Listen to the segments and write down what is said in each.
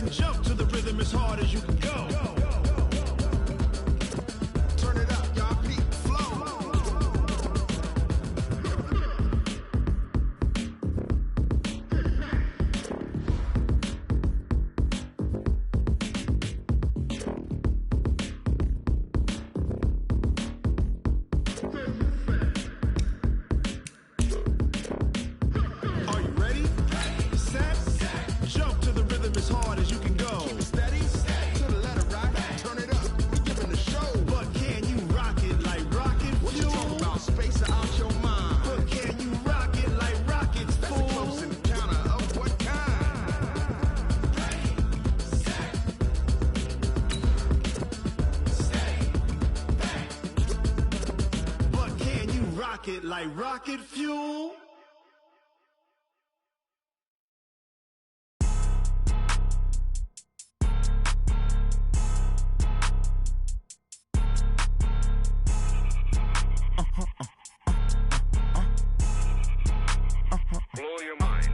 and jump to the rhythm as hard as you can go. Turn it up, y'all. Peak flow. Are you ready? Set. Jump to the rhythm as hard as you can go. Steady. To the letter, right? Turn it up. We're giving the show. But can you rock it like rocket fuel? What you talking about? Space out your mind. But can you rock it like rockets, fool? That's a close encounter of what kind? But can you rock it like rocket fuel? Blow your mind.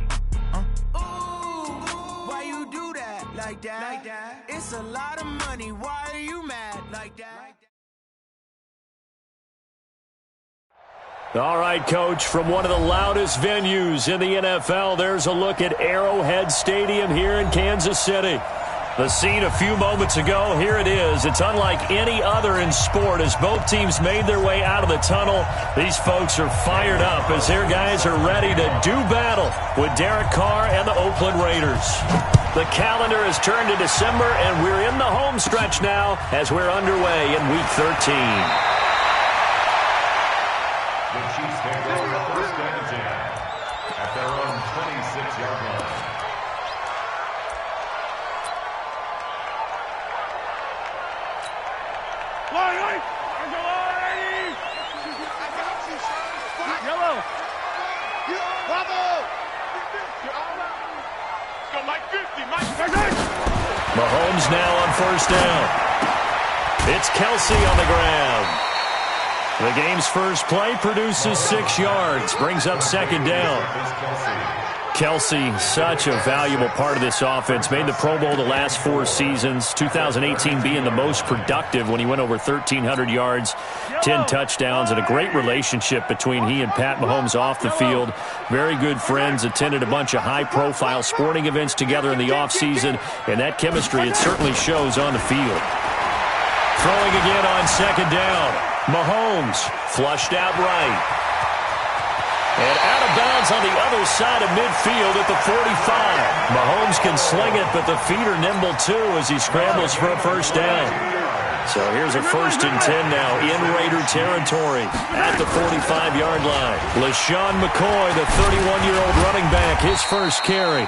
Why you do that like that? It's a lot of money. Why are you mad like that? All right, Coach, from one of the loudest venues in the NFL, there's a look at Arrowhead Stadium here in Kansas City. The scene a few moments ago, here it is. It's unlike any other in sport as both teams made their way out of the tunnel. These folks are fired up as their guys are ready to do battle with Derek Carr and the Oakland Raiders. The calendar has turned to December, and we're in the home stretch now as we're underway in Week 13. The Chiefs take over first and 10 at their own 26-yard line. Yellow. Mahomes now on first down. It's Kelsey on the ground. The game's first play produces 6 yards, brings up second down. Kelsey, such a valuable part of this offense. Made the Pro Bowl the last 4 seasons. 2018 being the most productive when he went over 1,300 yards, 10 touchdowns, and a great relationship between he and Pat Mahomes off the field. Very good friends, attended a bunch of high-profile sporting events together in the offseason, and that chemistry, it certainly shows on the field. Throwing again on second down. Mahomes flushed out right. And out of bounds on the other side of midfield at the 45. Mahomes can sling it, but the feet are nimble too as he scrambles for a first down. So here's a first and 10 now in Raider territory at the 45-yard line. LaShawn McCoy, the 31-year-old running back, his first carry.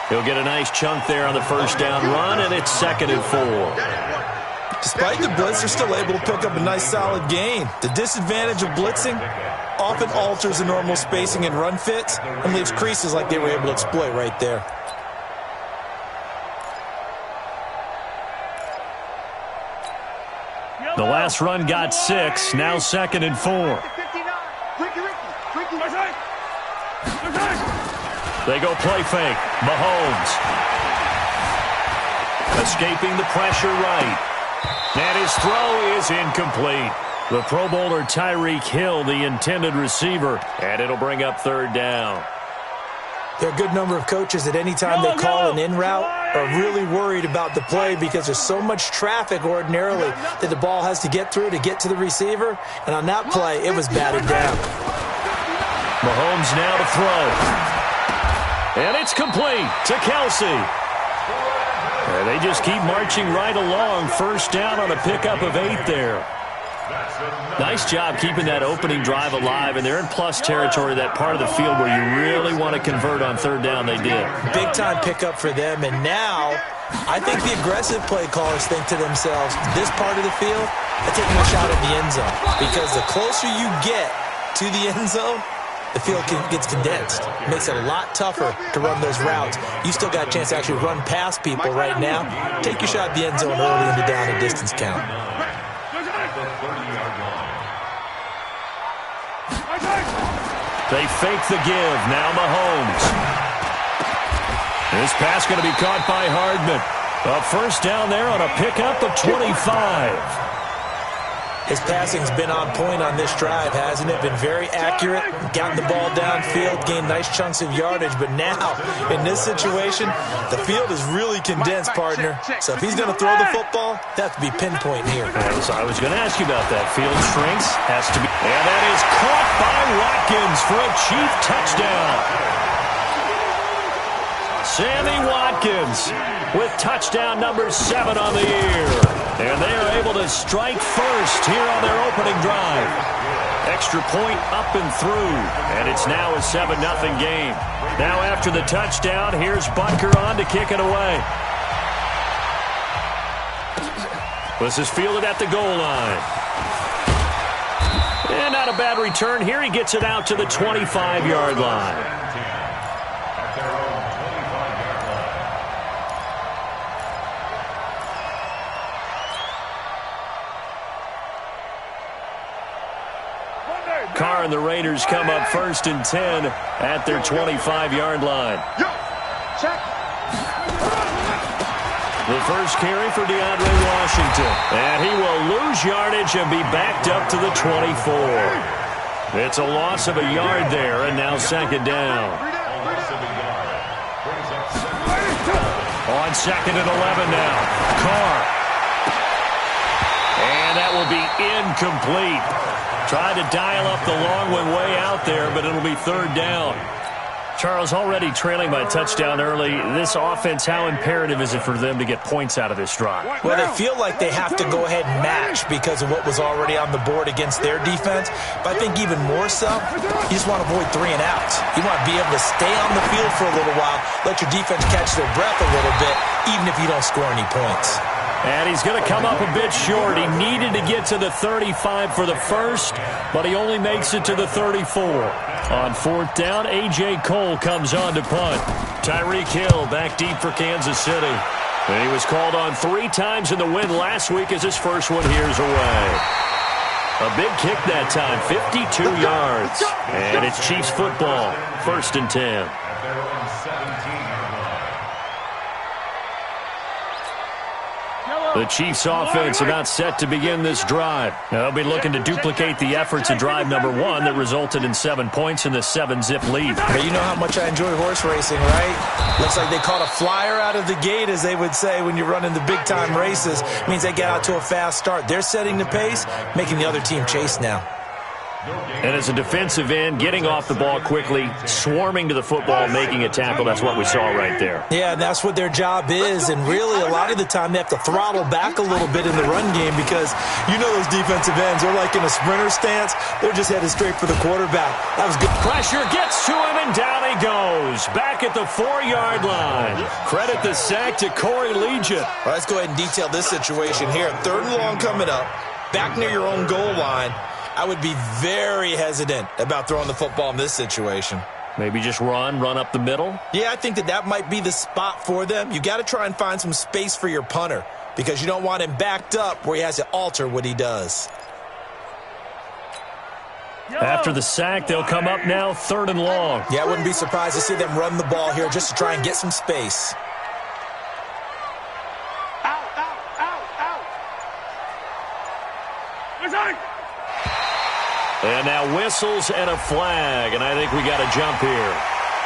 He'll get a nice chunk there on the first down run, and it's second and 4. Despite the blitz, they're still able to pick up a nice solid gain. The disadvantage of blitzing often alters the normal spacing and run fits and leaves creases like they were able to exploit right there. The last run got 6, now second and 4. They go play fake. Mahomes. Escaping the pressure right. And his throw is incomplete. The Pro Bowler Tyreek Hill, the intended receiver, and it'll bring up third down. There are a good number of coaches at any time they call an in route are really worried about the play because there's so much traffic ordinarily that the ball has to get through to get to the receiver. And on that play, it was batted down. Mahomes now to throw. And it's complete to Kelsey. And they just keep marching right along. First down on a pickup of 8 there. Nice job keeping that opening drive alive, and they're in plus territory, that part of the field where you really want to convert on third down. They did. Big-time pickup for them, and now I think the aggressive play callers think to themselves, this part of the field, I'm taking a shot at the end zone, because the closer you get to the end zone, the field gets condensed. It makes it a lot tougher to run those routes. You still got a chance to actually run past people right now. Take your shot at the end zone early in the down and distance count. They fake the give. Now Mahomes. This pass going to be caught by Hardman. A first down there on a pickup of 25. His passing's been on point on this drive, hasn't it? Been very accurate, gotten the ball downfield, gained nice chunks of yardage. But now, in this situation, the field is really condensed, partner. So if he's going to throw the football, that has to be pinpoint here. I was going to ask you about that. Field shrinks, has to be. And that is caught by Watkins for a Chief touchdown. Sammy Watkins with touchdown number 7 on the year. And they are able to strike first here on their opening drive. Extra point up and through. And it's now a 7-0 game. Now after the touchdown, here's Butker on to kick it away. This is fielded at the goal line. And not a bad return here. He gets it out to the 25-yard line. Carr and the Raiders come up 1st and 10 at their 25-yard line. The first carry for DeAndre Washington. And he will lose yardage and be backed up to the 24. It's a loss of a yard there, and now 2nd down. On 2nd and 11 now. Carr. And that will be incomplete. Tried to dial up the long one way out there, but it'll be 3rd down. Charles, already trailing by a touchdown early. This offense, how imperative is it for them to get points out of this drive? Well, they feel like they have to go ahead and match because of what was already on the board against their defense. But I think even more so, you just want to avoid 3 and outs. You want to be able to stay on the field for a little while, let your defense catch their breath a little bit, even if you don't score any points. And he's going to come up a bit short. He needed to get to the 35 for the first, but he only makes it to the 34. On 4th down, A.J. Cole comes on to punt. Tyreek Hill back deep for Kansas City. And he was called on 3 times in the win last week as his first one here's away. A big kick that time, 52 yards. And it's Chiefs football, 1st and 10. The Chiefs offense about set to begin this drive. They'll be looking to duplicate the efforts of drive number 1 that resulted in 7 points in the 7-zip lead. But you know how much I enjoy horse racing, right? Looks like they caught a flyer out of the gate, as they would say when you're running the big-time races. It means they get out to a fast start. They're setting the pace, making the other team chase now. And as a defensive end, getting off the ball quickly, swarming to the football, making a tackle, that's what we saw right there. Yeah, and that's what their job is, and really a lot of the time they have to throttle back a little bit in the run game because you know those defensive ends, they're like in a sprinter stance. They're just headed straight for the quarterback. That was good. Pressure gets to him, and down he goes. Back at the 4-yard line. Credit the sack to Corey Legion. Well, let's go ahead and detail this situation here. 3rd and long coming up, back near your own goal line. I would be very hesitant about throwing the football in this situation. Maybe just run up the middle? Yeah, I think that might be the spot for them. You got to try and find some space for your punter because you don't want him backed up where he has to alter what he does. After the sack, they'll come up now 3rd and long. Yeah, I wouldn't be surprised to see them run the ball here just to try and get some space. And now whistles and a flag, and I think we got a jump here.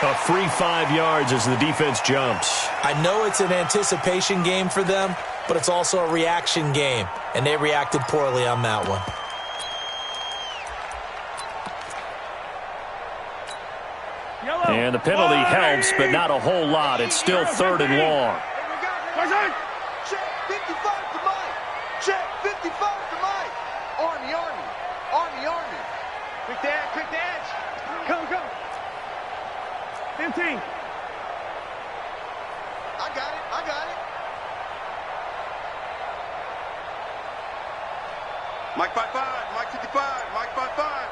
A free 5 yards as the defense jumps. I know it's an anticipation game for them, but it's also a reaction game, and they reacted poorly on that one. And the penalty helps, but not a whole lot. It's still 3rd and long. Check 55 to Mike. Check 55 to Mike. Army. Quick dash. Come. 15. I got it. Mike 55, Mike 55, Mike 55.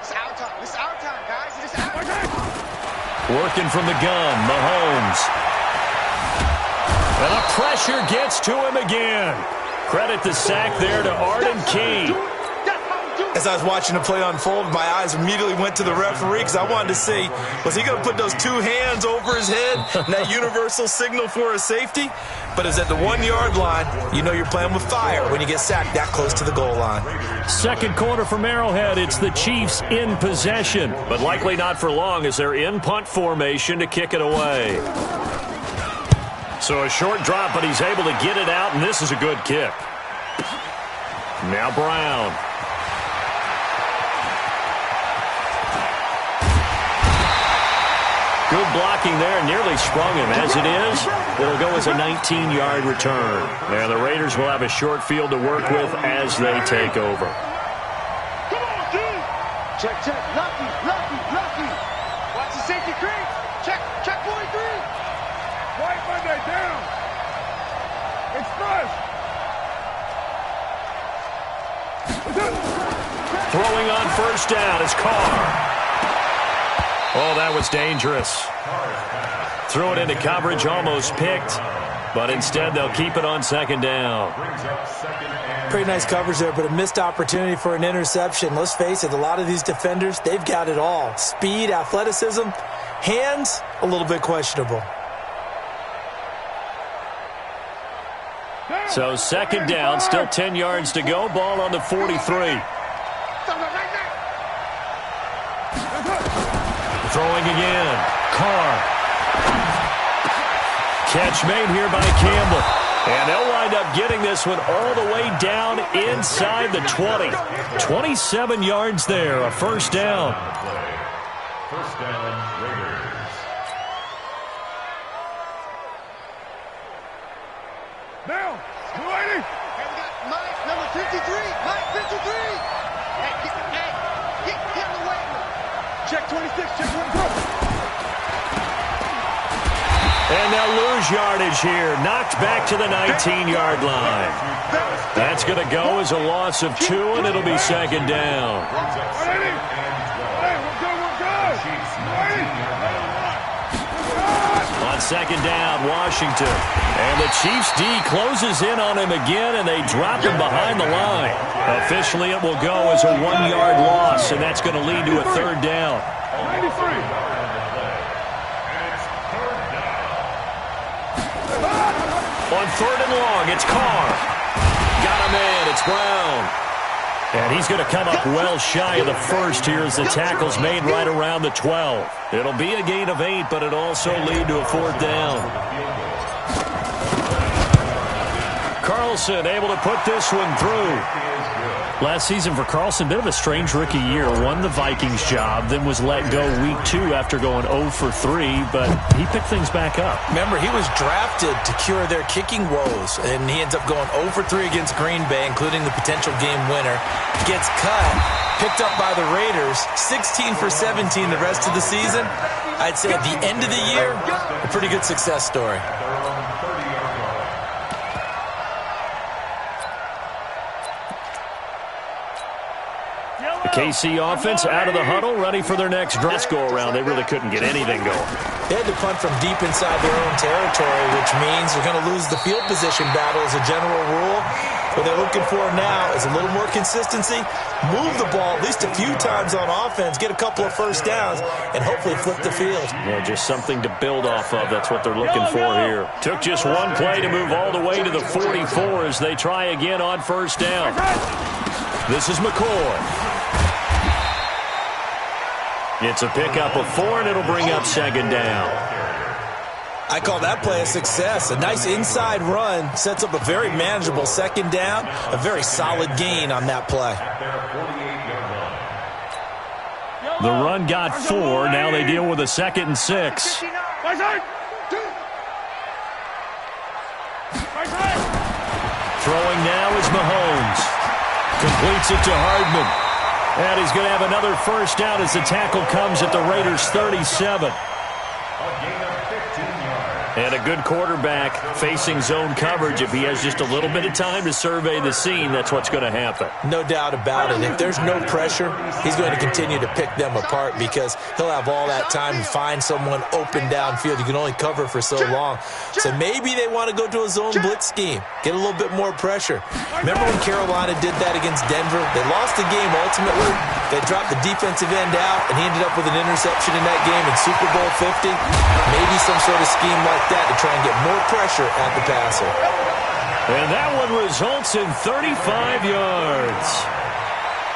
It's our time, guys. It's our time. Working from the gun, Mahomes. And the pressure gets to him again. Credit the sack there to Arden Key. That's how we do it. As I was watching the play unfold, my eyes immediately went to the referee because I wanted to see, was he going to put those two hands over his head and that universal signal for a safety? But it's at the 1 yard line. You know you're playing with fire when you get sacked that close to the goal line. Second quarter from Arrowhead. It's the Chiefs in possession, but likely not for long as they're in punt formation to kick it away. So a short drop, but he's able to get it out, and this is a good kick. Now Brown. Good blocking there, nearly sprung him. As it is, it'll go as a 19-yard return. And the Raiders will have a short field to work with as they take over. Come on, dude. Check, check. Lucky, lucky, lucky. Watch the safety creep. Check, check 43. White Monday down. Express. Throwing on first down is Carr. Oh, that was dangerous. Threw it into coverage, almost picked, but instead they'll keep it on second down. Pretty nice coverage there, but a missed opportunity for an interception. Let's face it, a lot of these defenders, they've got it all. Speed, athleticism, hands, a little bit questionable. So second down, still 10 yards to go. Ball on the 43. Throwing again. Carr. Catch made here by Campbell. And they'll wind up getting this one all the way down inside the 20. 27 yards there, a first down. First down, Raiders. Now, 280. And we got Mike, number 53. Mike, 53. Hey, get in the way. Check 26, check 24. And they'll lose yardage here. Knocked back to the 19-yard line. That's going to go as a loss of 2, and it'll be second down. On second down, Washington. And the Chiefs D closes in on him again, and they drop him behind the line. Officially, it will go as a 1-yard loss, and that's going to lead to a third down. 93. On third and long, it's Carr. Got him in. It's Brown. And he's going to come up well shy of the first here as the tackle's made right around the 12. It'll be a gain of 8, but it'll also lead to a fourth down. Carlson able to put this one through. Last season for Carlson, bit of a strange rookie year. Won the Vikings job, then was let go week 2 after going 0 for 3, but he picked things back up. Remember, he was drafted to cure their kicking woes, and he ends up going 0 for 3 against Green Bay, including the potential game winner. Gets cut, picked up by the Raiders, 16 for 17 the rest of the season. I'd say at the end of the year, a pretty good success story. The KC offense out of the huddle, ready for their next dress go-around. They really couldn't get anything going. They had to punt from deep inside their own territory, which means they're going to lose the field position battle as a general rule. What they're looking for now is a little more consistency, move the ball at least a few times on offense, get a couple of first downs, and hopefully flip the field. Yeah, just something to build off of. That's what they're looking for here. Took just one play to move all the way to the 44 as they try again on first down. This is McCoy. It's a pickup of 4, and it'll bring up second down. I call that play a success. A nice inside run sets up a very manageable second down, a very solid gain on that play. The run got 4. Now they deal with a 2nd and 6. Throwing now is Mahomes. Completes it to Hardman. And he's going to have another first down as the tackle comes at the Raiders' 37. A gain of 15 yards. And a good quarterback facing zone coverage, if he has just a little bit of time to survey the scene, that's what's going to happen. No doubt about it. If there's no pressure, he's going to continue to pick them apart because he'll have all that time to find someone open downfield. You can only cover for so long. So maybe they want to go to a zone blitz scheme, get a little bit more pressure. Remember when Carolina did that against Denver? They lost the game ultimately. They dropped the defensive end out, and he ended up with an interception in that game in Super Bowl 50. Maybe some sort of scheme like that to try and get more pressure at the passer. And that one results in 35 yards.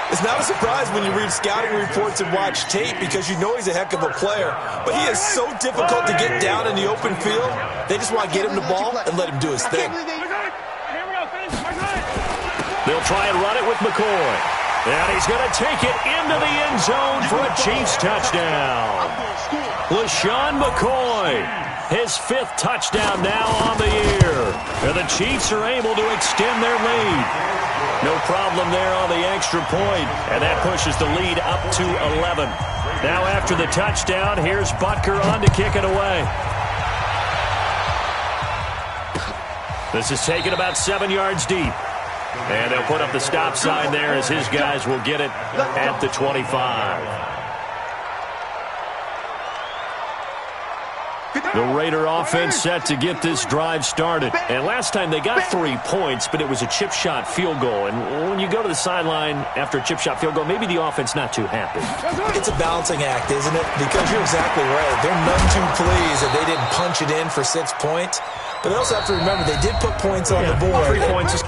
It's not a surprise when you read scouting reports and watch tape because you know he's a heck of a player. But he is so difficult to get down in the open field. They just want to get him the ball and let him do his thing. They'll try and run it with McCoy. And he's going to take it into the end zone for a Chiefs touchdown. LaShawn McCoy, his 5th touchdown now on the year. And the Chiefs are able to extend their lead. No problem there on the extra point, and that pushes the lead up to 11. Now after the touchdown, here's Butker on to kick it away. This is taken about 7 yards deep. And they'll put up the stop sign there as his guys will get it at the 25. The Raider offense set to get this drive started. And last time they got 3 points, but it was a chip shot field goal. And when you go to the sideline after a chip shot field goal, maybe the offense not too happy. It's a balancing act, isn't it? Because you're exactly right. They're none too pleased that they didn't punch it in for 6 points. But they also have to remember they did put points on the board. 3 points.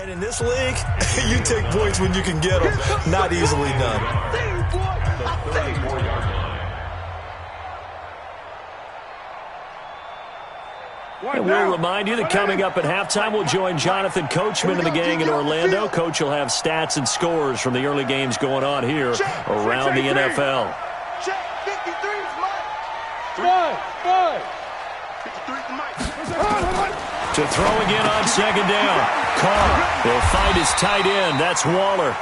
And in this league, you take points when you can get them. Not easily done. And we'll remind you that coming up at halftime, we'll join Jonathan Coachman and the gang in Orlando. Coach will have stats and scores from the early games going on here around the NFL. Check, 53 is Mike. 53 is Mike. To throw again on second down. Carr will find his tight end. That's Waller.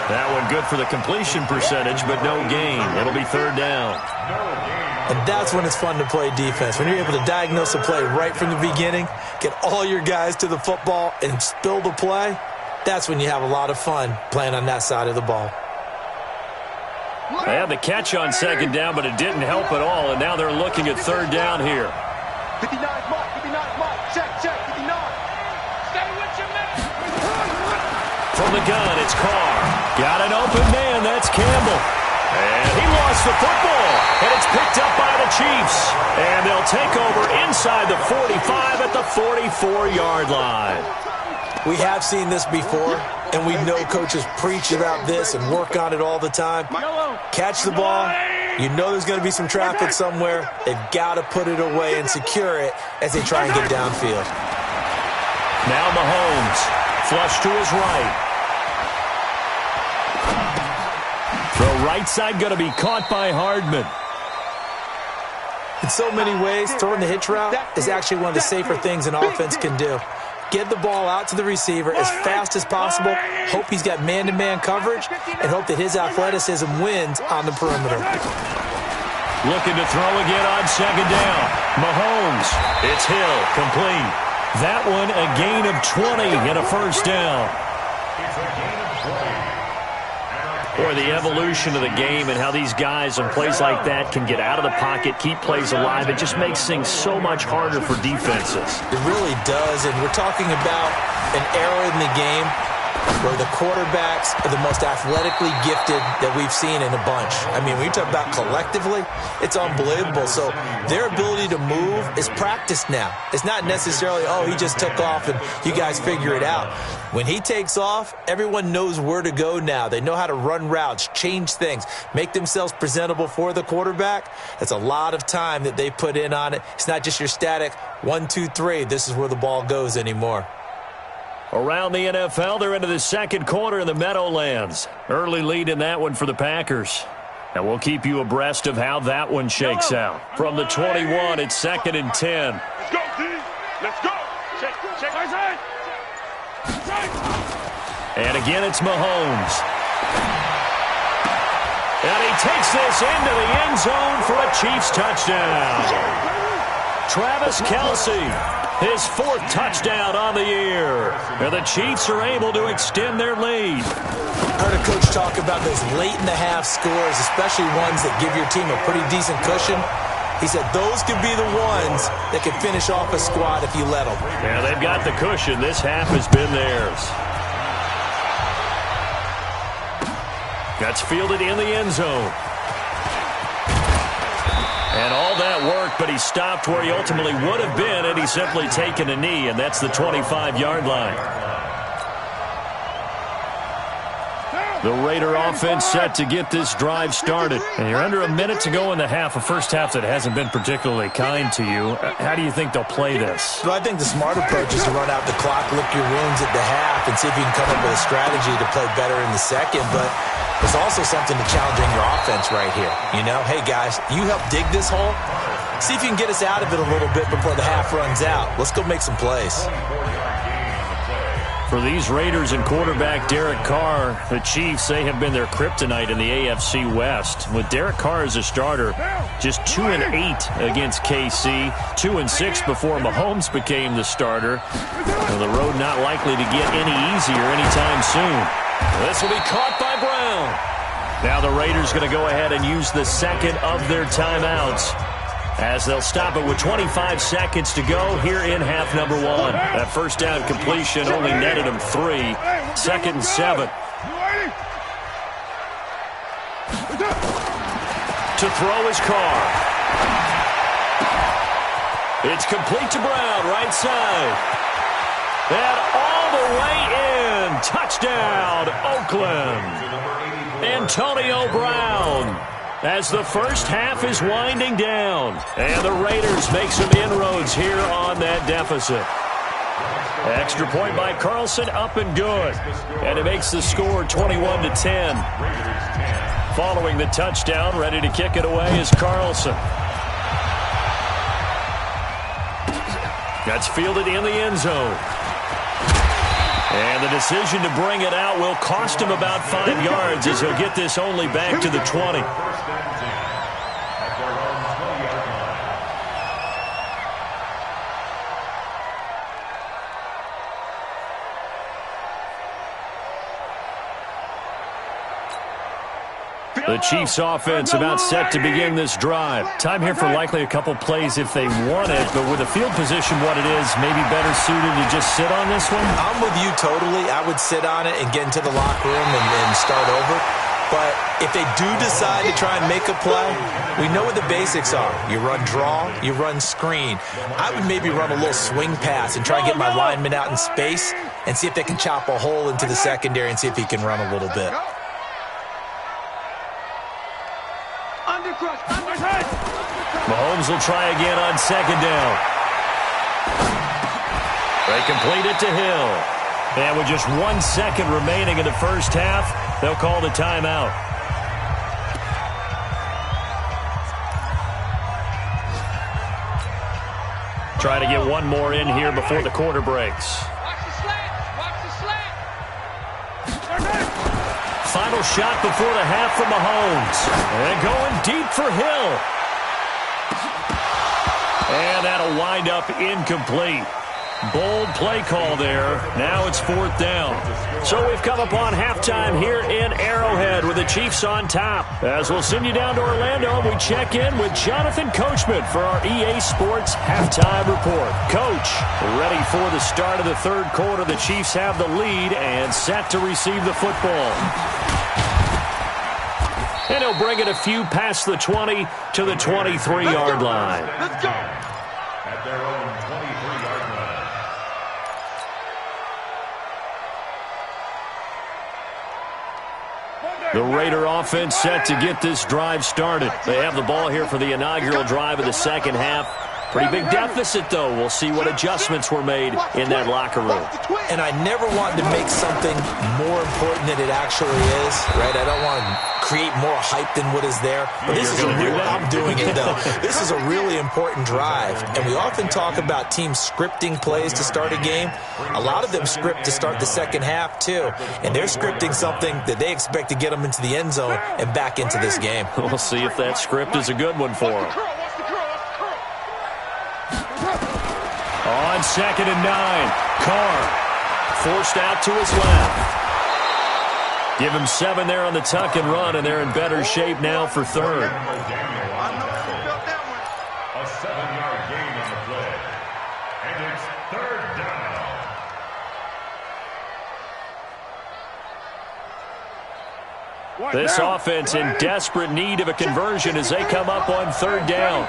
That one good for the completion percentage, but no gain. It'll be 3rd down. And that's when it's fun to play defense. When you're able to diagnose a play right from the beginning, get all your guys to the football and spill the play, that's when you have a lot of fun playing on that side of the ball. They had the catch on second down, but it didn't help at all, and now they're looking at 3rd down here. 59 is Mike. 59 is Mike. Check, 59. Stay with your man. From the gun, it's Carr. Got an open man. That's Campbell. And he lost the football. And it's picked up by the Chiefs. And they'll take over inside the 45 at the 44-yard line. We have seen this before, and we know coaches preach about this and work on it all the time. Catch the ball. You know there's going to be some traffic somewhere. They've got to put it away and secure it as they try and get downfield. Now Mahomes, flush to his right. Throw right side going to be caught by Hardman. In so many ways, throwing the hitch route is actually one of the safer things an offense can do. Get the ball out to the receiver as fast as possible, hope he's got man-to-man coverage, and hope that his athleticism wins on the perimeter. Looking to throw again on second down. Mahomes, it's Hill, complete. That one a gain of 20 and a 1st down. Boy, the evolution of the game and how these guys in plays like that can get out of the pocket, keep plays alive, it just makes things so much harder for defenses. It really does, and we're talking about an era in the game where the quarterbacks are the most athletically gifted that we've seen in a bunch. I mean, when you talk about collectively, it's unbelievable. So their ability to move is practiced now. It's not necessarily, oh, he just took off and you guys figure it out. When he takes off, everyone knows where to go now. They know how to run routes, change things, make themselves presentable for the quarterback. That's a lot of time that they put in on it. It's not just your static 1, 2, 3, this is where the ball goes anymore. Around the NFL, they're into the second quarter in the Meadowlands. Early lead in that one for the Packers. And we'll keep you abreast of how that one shakes out. From the 21, it's 2nd and 10. Let's go, D. Let's go. Check my side. And again, it's Mahomes. And he takes this into the end zone for a Chiefs touchdown. Travis Kelce, his 4th touchdown on the year. And the Chiefs are able to extend their lead. I heard a coach talk about those late-in-the-half scores, especially ones that give your team a pretty decent cushion. He said those could be the ones that could finish off a squad if you let them. Yeah, they've got the cushion. This half has been theirs. That's fielded in the end zone. And all that work, but he stopped where he ultimately would have been, and he's simply taken a knee, and that's the 25-yard line. The Raider offense set to get this drive started. And you're under a minute to go in the half, a first half that hasn't been particularly kind to you. How do you think they'll play this? Well, I think the smart approach is to run out the clock, lick your wounds at the half, and see if you can come up with a strategy to play better in the second. But there's also something to challenging your offense right here. You know, hey, guys, you help dig this hole. See if you can get us out of it a little bit before the half runs out. Let's go make some plays. For these Raiders and quarterback Derek Carr, the Chiefs, they have been their kryptonite in the AFC West. With Derek Carr as a starter, just 2-8 against KC, 2-6 before Mahomes became the starter. And the road not likely to get any easier anytime soon. This will be caught by Brown. Now the Raiders going to go ahead and use the second of their timeouts, as they'll stop it with 25 seconds to go here in half number 1. That first down completion only netted him 3. 2nd and 7. To throw his Carr. It's complete to Brown, right side. And all the way in. Touchdown, Oakland. Antonio Brown. As the first half is winding down. And the Raiders make some inroads here on that deficit. Extra point by Carlson, up and good. And it makes the score 21-10. Following the touchdown, ready to kick it away is Carlson. That's fielded in the end zone. And the decision to bring it out will cost him about 5 yards, as he'll get this only back to the 20. The Chiefs offense about set to begin this drive. Time here for likely a couple plays if they want it, but with the field position what it is, maybe better suited to just sit on this one? I'm with you totally. I would sit on it and get into the locker room and start over. But if they do decide to try and make a play, we know what the basics are. You run draw, you run screen. I would maybe run a little swing pass and try and get my lineman out in space and see if they can chop a hole into the secondary and see if he can run a little bit. Mahomes will try again on 2nd down. They complete it to Hill. And with just 1 second remaining in the first half, they'll call the timeout. Try to get one more in here before the quarter breaks. Watch the slant. Watch the slant. Final shot before the half from Mahomes. And going deep for Hill. And that'll wind up incomplete. Bold play call there. Now it's 4th down. So we've come upon halftime here in Arrowhead with the Chiefs on top. As we'll send you down to Orlando, we check in with Jonathan Coachman for our EA Sports Halftime Report. Coach, ready for the start of the 3rd quarter. The Chiefs have the lead and set to receive the football. And he'll bring it a few past the 20 to the 23-yard line. Let's go. At their own 23-yard line. The Raider offense set to get this drive started. They have the ball here for the inaugural drive of the second half. Pretty big deficit, though. We'll see what adjustments were made in that locker room. And I never want to make something more important than it actually is, right? I don't want to create more hype than what is there. But this is a real, I'm doing it, though. This is a really important drive. And we often talk about teams scripting plays to start a game. A lot of them script to start the second half, too. And they're scripting something that they expect to get them into the end zone and back into this game. We'll see if that script is a good one for them. On 2nd and 9, Carr forced out to his left. Give him 7 there on the tuck and run, and they're in better shape now for 3rd. A 7-yard gain on the play. And it's 3rd down. This offense in desperate need of a conversion as they come up on 3rd down.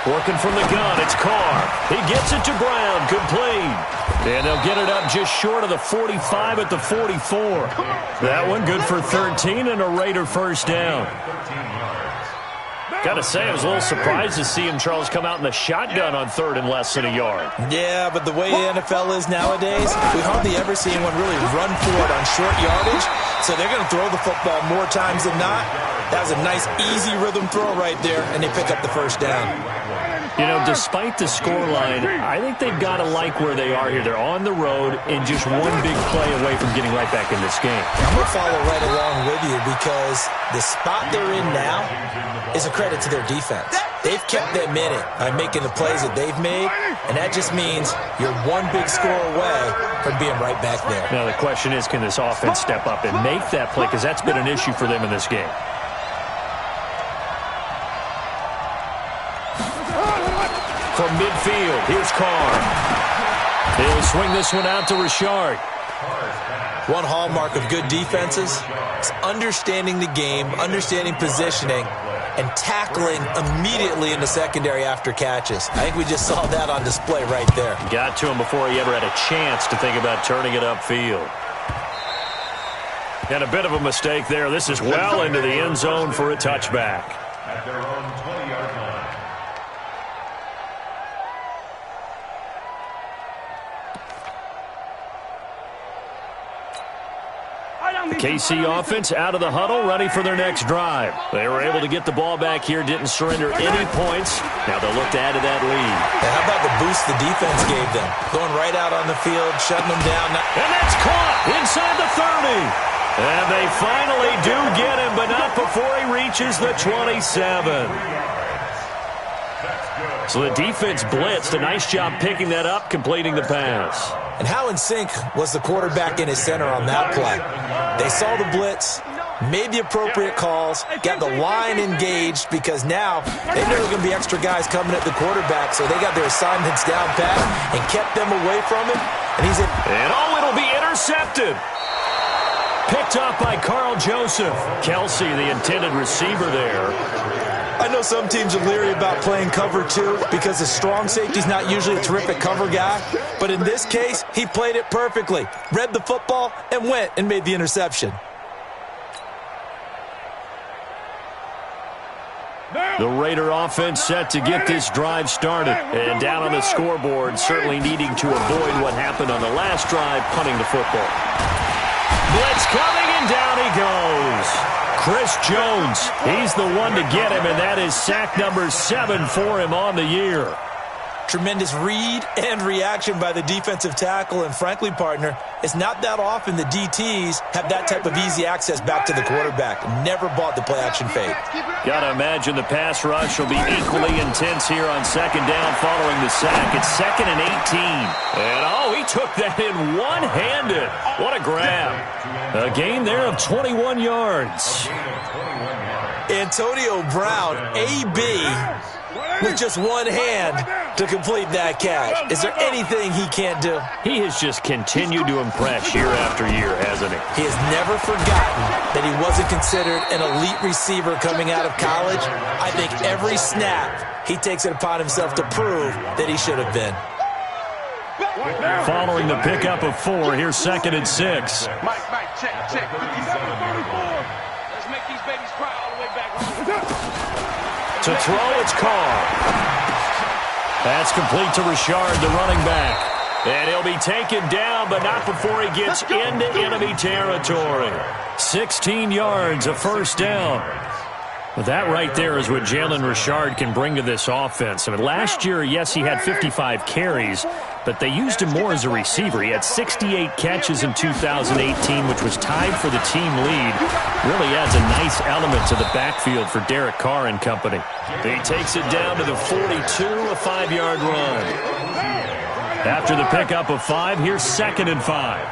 Working from the gun, it's Carr. He gets it to Brown, complete. And they'll get it up just short of the 45 at the 44. That one good for 13 and a Raider first down. Got to say, I was a little surprised to see him, Charles, come out in the shotgun on 3rd and less than a yard. Yeah, but the way the NFL is nowadays, we hardly ever see anyone really run for it on short yardage. So they're going to throw the football more times than not. That was a nice, easy rhythm throw right there, and they pick up the first down. You know, despite the scoreline, I think they've got to like where they are here. They're on the road and just one big play away from getting right back in this game. I'm going to follow right along with you because the spot they're in now is a credit to their defense. They've kept them in it by making the plays that they've made, and that just means you're one big score away from being right back there. Now, the question is, can this offense step up and make that play? Because that's been an issue for them in this game. From midfield, here's Carr. He'll swing this one out to Richard. One hallmark of good defenses is understanding the game, understanding positioning, and tackling immediately in the secondary after catches. I think we just saw that on display right there. Got to him before he ever had a chance to think about turning it upfield. And a bit of a mistake there. This is well into the end zone for a touchback. At their own 20-yard line. KC offense out of the huddle, ready for their next drive. They were able to get the ball back here, didn't surrender any points. Now they'll look to add to that lead. And how about the boost the defense gave them? Going right out on the field, shutting them down. And that's caught inside the 30. And they finally do get him, but not before he reaches the 27. So the defense blitzed. A nice job picking that up, completing the pass. And how in sync was the quarterback in his center on that play? They saw the blitz, made the appropriate calls, got the line engaged because now they knew there were going to be extra guys coming at the quarterback, so they got their assignments down pat and kept them away from him. And he's in. And it'll be intercepted. Picked up by Carl Joseph. Kelsey, the intended receiver there. I know some teams are leery about playing cover 2 because the strong safety's not usually a terrific cover guy. But in this case, he played it perfectly. Read the football and went and made the interception. The Raider offense set to get this drive started. And down on the scoreboard, certainly needing to avoid what happened on the last drive, punting the football. Blitz coming, and down he goes. Chris Jones, he's the one to get him, and that is sack number 7 for him on the year. Tremendous read and reaction by the defensive tackle, and frankly, partner, it's not that often the DTs have that type of easy access back to the quarterback. Never bought the play-action fake. Got to imagine the pass rush will be equally intense here on 2nd down following the sack. It's 2nd and 18. And, he took that in one-handed. What a grab. A gain there of 21 yards. Antonio Brown, AB, with just one hand to complete that catch. Is there anything he can't do? He has just continued to impress year after year, hasn't he? He has never forgotten that he wasn't considered an elite receiver coming out of college. I think every snap he takes it upon himself to prove that he should have been. Following the pickup of 4, here's 2nd and 6. Mike, check. 57-34. Let's make these babies cry all the way To throw, it's Carr. That's complete to Richard, the running back. And he'll be taken down, but not before he gets into enemy territory. 16 yards, a first down. Well, that right there is what Jalen Richard can bring to this offense. I mean, last year, yes, he had 55 carries, but they used him more as a receiver. He had 68 catches in 2018, which was tied for the team lead. Really adds a nice element to the backfield for Derek Carr and company. He takes it down to the 42, a 5-yard run. After the pickup of 5, here's 2nd and 5.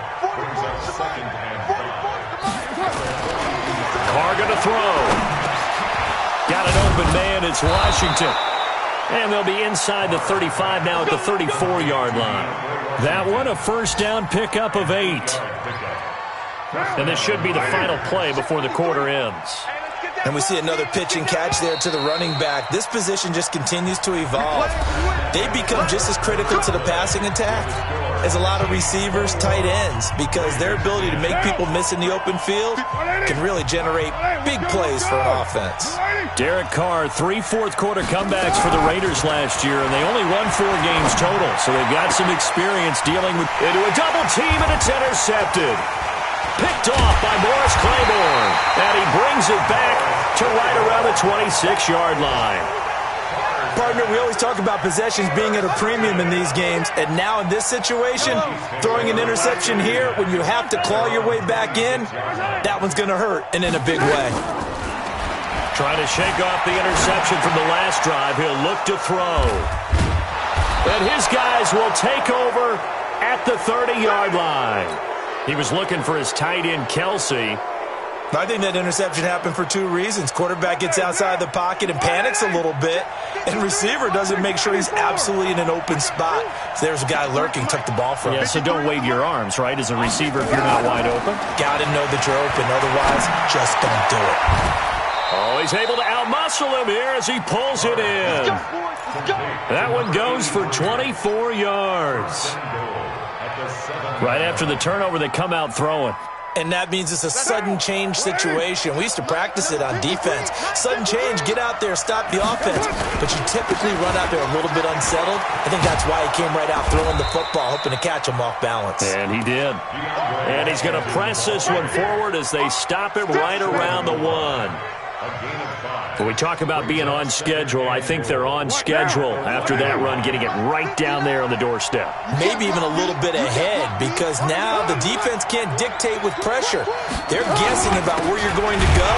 Carr going to throw. Got an open man, it's Washington. And they'll be inside the 35 now at the 34-yard line. That one, a first down pickup of 8. And this should be the final play before the quarter ends. And we see another pitch and catch there to the running back. This position just continues to evolve. They become just as critical to the passing attack as a lot of receivers, tight ends, because their ability to make people miss in the open field can really generate big plays for an offense. Derek Carr, 3 fourth-quarter comebacks for the Raiders last year, and they only won 4 games total, so they've got some experience dealing with into a double team, and it's intercepted. Picked off by Morris Claiborne, and he brings it back to right around the 26-yard line. Partner, we always talk about possessions being at a premium in these games, and now in this situation, throwing an interception here when you have to claw your way back in, that one's going to hurt, and in a big way. Trying to shake off the interception from the last drive. He'll look to throw. And his guys will take over at the 30-yard line. He was looking for his tight end, Kelsey. I think that interception happened for 2 reasons. Quarterback gets outside the pocket and panics a little bit, and receiver doesn't make sure he's absolutely in an open spot. So there's a guy lurking, took the ball from him. Yeah, so don't wave your arms, right, as a receiver if you're not wide open? Got to know that you're open. Otherwise, just don't do it. Oh, he's able to outmuscle him here as he pulls it in. That one goes for 24 yards. Right after the turnover, they come out throwing. And that means it's a sudden change situation. We used to practice it on defense. Sudden change, get out there, stop the offense. But you typically run out there a little bit unsettled. I think that's why he came right out throwing the football, hoping to catch him off balance. And he did. And he's going to press this one forward as they stop it right around the 1. When we talk about being on schedule, I think they're on schedule after that run, getting it right down there on the doorstep. Maybe even a little bit ahead, because now the defense can't dictate with pressure. They're guessing about where you're going to go.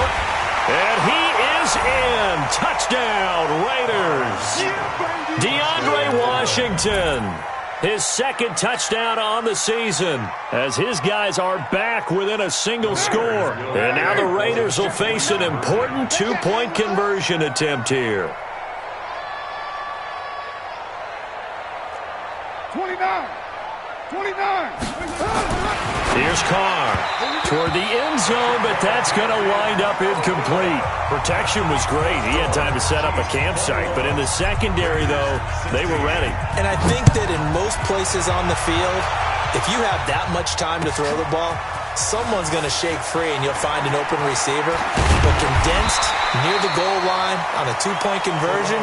And he is in. Touchdown, Raiders. DeAndre Washington. His 2nd touchdown on the season as his guys are back within a single score. And now the Raiders will face an important 2-point conversion attempt here. 29. Here's Carr toward the end zone, but that's going to wind up incomplete. Protection was great. He had time to set up a campsite, but in the secondary, though, they were ready. And I think that in most places on the field, if you have that much time to throw the ball, someone's going to shake free and you'll find an open receiver. But condensed near the goal line on a 2-point conversion,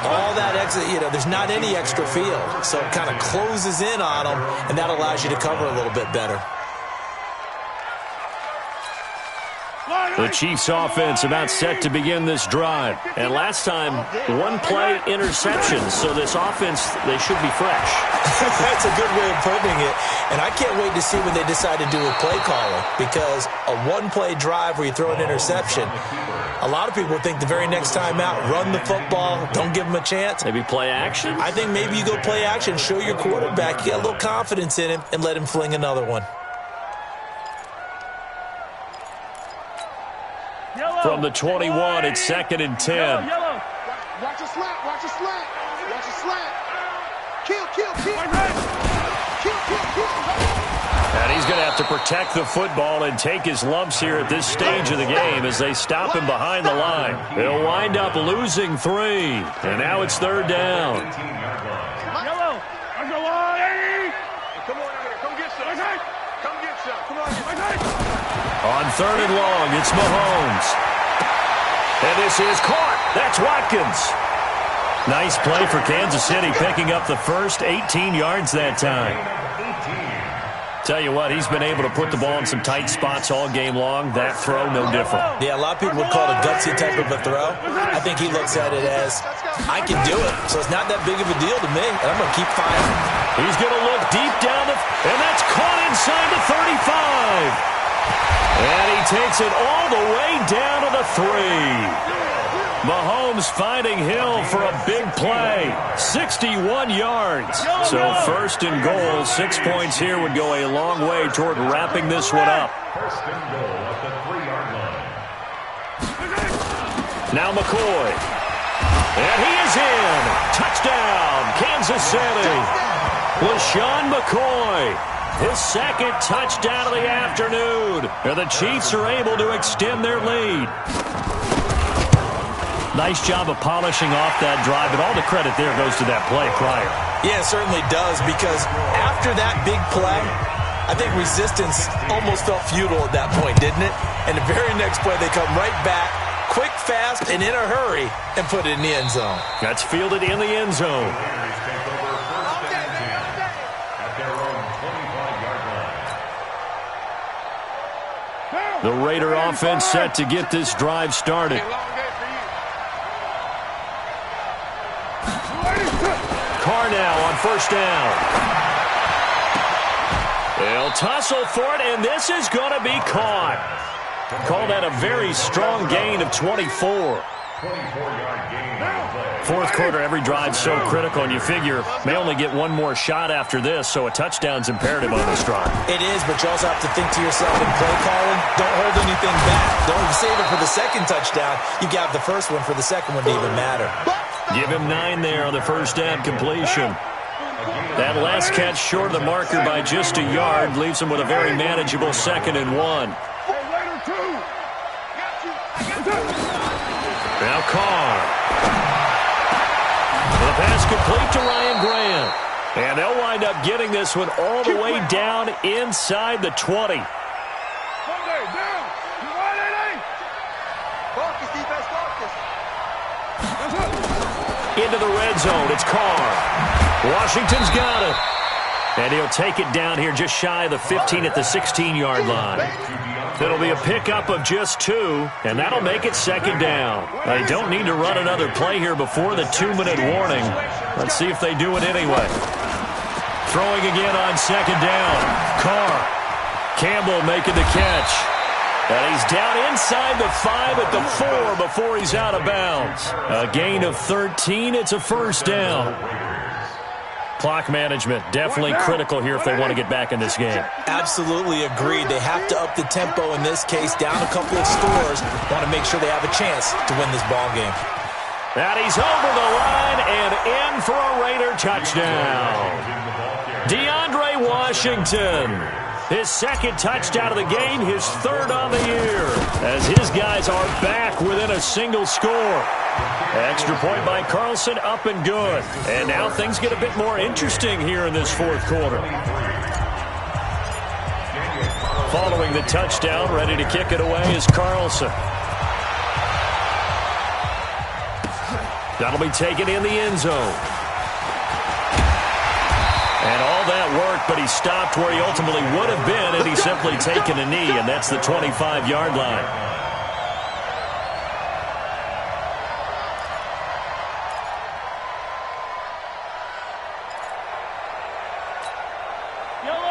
all that extra, there's not any extra field. So it kind of closes in on them, and that allows you to cover a little bit better. The Chiefs offense about set to begin this drive. And last time, 1-play interception. So this offense, they should be fresh. That's a good way of putting it. And I can't wait to see when they decide to do a play calling, because a 1-play drive where you throw an interception, a lot of people think the very next time out, run the football, don't give them a chance. Maybe play action? I think maybe you go play action, show your quarterback, you got a little confidence in him, and let him fling another one. From the 21, it's 2nd and 10. Watch a slant, watch a slant, watch a slant. Kill. And he's going to have to protect the football and take his lumps here at this stage of the game as they stop him behind the line. They'll wind up losing 3. And now it's 3rd down. Yellow, come on out here, come get some. Come get some, come on. On 3rd and long, it's Mahomes. And this is caught. That's Watkins. Nice play for Kansas City, picking up the first 18 yards that time. Tell you what, he's been able to put the ball in some tight spots all game long. That throw, no different. Yeah, a lot of people would call it a gutsy type of a throw. I think he looks at it as, I can do it, so it's not that big of a deal to me, and I'm going to keep firing. He's going to look deep down, and that's caught inside the 35. And he takes it all the way down to the 3. Mahomes finding Hill for a big play. 61 yards. So first and goal, 6 points here would go a long way toward wrapping this one up. First and goal at the 3-yard line. Now McCoy. And he is in. Touchdown, Kansas City. LaShawn McCoy. His second touchdown of the afternoon. And the Chiefs are able to extend their lead. Nice job of polishing off that drive, but all the credit there goes to that play prior. Yeah, it certainly does, because after that big play, I think resistance almost felt futile at that point, didn't it? And the very next play, they come right back, quick, fast, and in a hurry, and put it in the end zone. That's fielded in the end zone. Take over first and 10 at their own 25-yard line. The Raider offense set to get this drive started. Carr now on first down. They'll tussle for it, and this is going to be caught. Call that a very strong gain of 24. 24-yard gain on the play. Fourth quarter, every drive so critical, and you figure may only get one more shot after this, so a touchdown's imperative on this drive. It is, but you also have to think to yourself in play calling, don't hold anything back. Don't save it for the second touchdown. You got the first one for the second one to even matter. Give him 9 there on the first down completion. That last catch short of the marker by just a yard leaves him with a very manageable 2nd and 1. Now Carr. The pass complete to Ryan Grant. And they'll wind up getting this one all the way down inside the 20. Into the red zone. It's Carr. Washington's got it. And he'll take it down here just shy of the 15 at the 16-yard line. It'll be a pickup of just 2, and that'll make it 2nd down. They don't need to run another play here before the 2-minute warning. Let's see if they do it anyway. Throwing again on 2nd down. Carr. Campbell making the catch. And he's down inside the 5 at the 4 before he's out of bounds. A gain of 13. It's a first down. Clock management definitely critical here if they want to get back in this game. Absolutely agreed. They have to up the tempo in this case, down a couple of scores. Want to make sure they have a chance to win this ball game. And he's over the line and in for a Raider touchdown. DeAndre Washington. His 2nd touchdown of the game, his 3rd on the year, as his guys are back within a single score. Extra point by Carlson, up and good. And now things get a bit more interesting here in this 4th quarter. Following the touchdown, ready to kick it away is Carlson. That'll be taken in the end zone. And all that work, but he stopped where he ultimately would have been had he simply taken a knee, and that's the 25-yard line.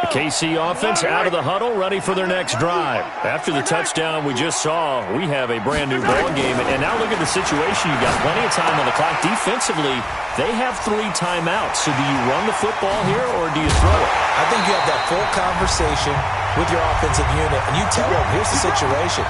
The KC offense out of the huddle, ready for their next drive. After the touchdown we just saw, we have a brand-new ball game. And now look at the situation. You've got plenty of time on the clock. Defensively, they have 3 timeouts. So do you run the football here, or do you throw it? I think you have that full conversation with your offensive unit, and you tell them, here's the situation.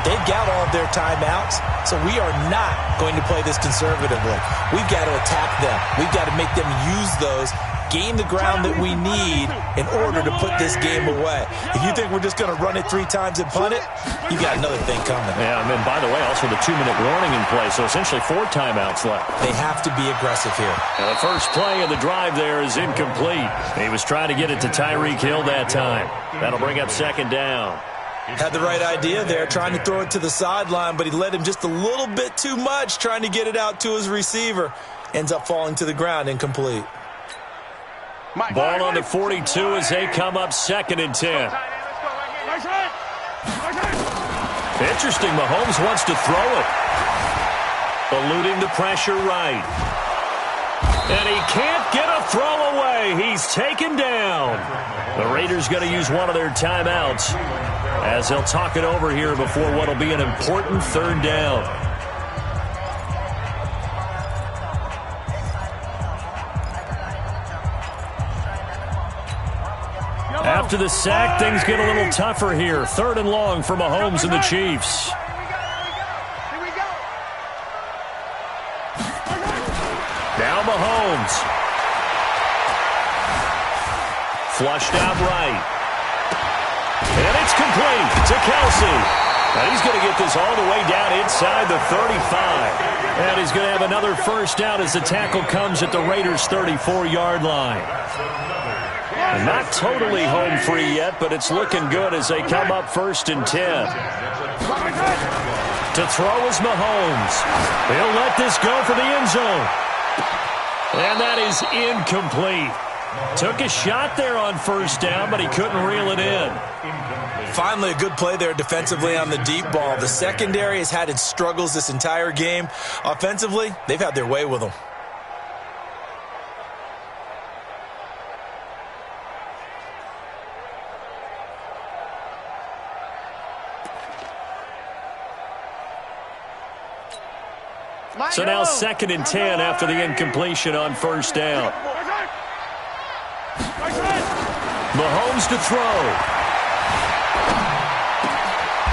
They've got all of their timeouts, so we are not going to play this conservatively. We've got to attack them. We've got to make them use those, gain the ground that we need in order to put this game away. If you think we're just going to run it 3 times and punt it, you got another thing coming. Yeah, and then, by the way, also the 2-minute warning in play, so essentially 4 timeouts left. They have to be aggressive here. And the first play of the drive there is incomplete. He was trying to get it to Tyreek Hill that time. That'll bring up 2nd down. Had the right idea there, trying to throw it to the sideline, but he led him just a little bit too much, trying to get it out to his receiver. Ends up falling to the ground, incomplete. Ball on the 42 as they come up 2nd and 10. Interesting, Mahomes wants to throw it. Eluding the pressure right. And he can't get a throw away. He's taken down. The Raiders going to use one of their timeouts as they'll talk it over here before what will be an important 3rd down. After the sack, things get a little tougher here. 3rd and long for Mahomes and the Chiefs. Now Mahomes. Flushed out right. And it's complete to Kelsey. And he's going to get this all the way down inside the 35. And he's going to have another 1st down as the tackle comes at the Raiders' 34-yard line. Not totally home free yet, but it's looking good as they come up 1st and 10. To throw is Mahomes. He'll let this go for the end zone. And that is incomplete. Took a shot there on 1st down, but he couldn't reel it in. Finally, a good play there defensively on the deep ball. The secondary has had its struggles this entire game. Offensively, they've had their way with them. So now 2nd and 10 after the incompletion on 1st down. Mahomes to throw.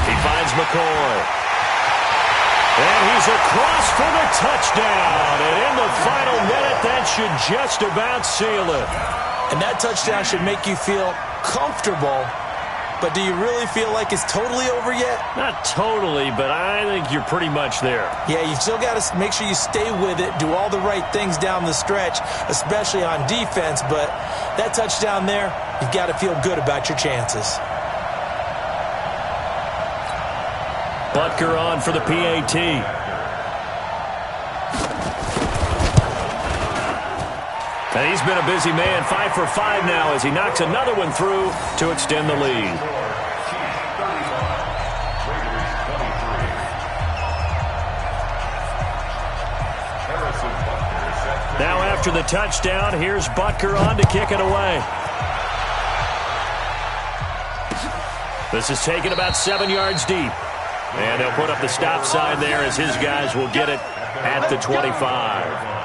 He finds McCoy. And he's across for the touchdown. And in the final minute, that should just about seal it. And that touchdown should make you feel comfortable. But do you really feel like it's totally over yet? Not totally, but I think you're pretty much there. Yeah, you still got to make sure you stay with it, do all the right things down the stretch, especially on defense. But that touchdown there, you've got to feel good about your chances. Butker on for the PAT. And he's been a busy man, 5 for 5 now as he knocks another one through to extend the lead. Now after the touchdown, here's Butker on to kick it away. This is taken about 7 yards deep. And they'll put up the stop sign there as his guys will get it at the 25.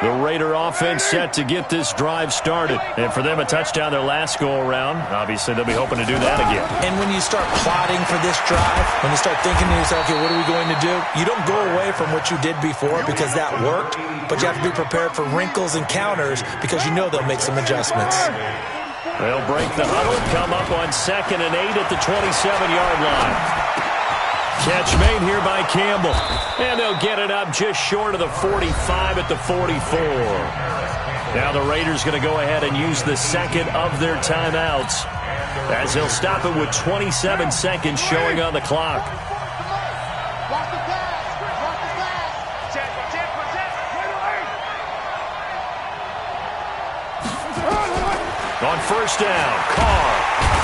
The Raider offense set to get this drive started. And for them, a touchdown their last go-around. Obviously, they'll be hoping to do that again. And when you start plotting for this drive, when you start thinking to yourself, okay, what are we going to do? You don't go away from what you did before because that worked, but you have to be prepared for wrinkles and counters because you know they'll make some adjustments. They'll break the huddle, come up on 2nd and 8 at the 27-yard line. Catch made here by Campbell. And they'll get it up just short of the 45 at the 44. Now the Raiders going to go ahead and use the 2nd of their timeouts as they'll stop it with 27 seconds showing on the clock. On 1st down, Carr.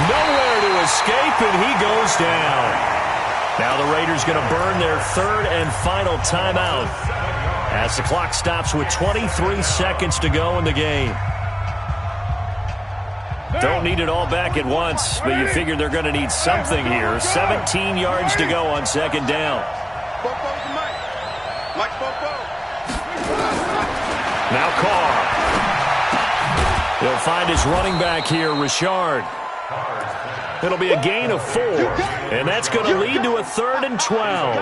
Nowhere to escape, and he goes down. Now the Raiders going to burn their 3rd and final timeout as the clock stops with 23 seconds to go in the game. Don't need it all back at once, but you figure they're going to need something here. 17 yards to go on 2nd down. Now Carr. He'll find his running back here, Richard. It'll be a gain of 4, and that's going to lead to a 3rd and 12.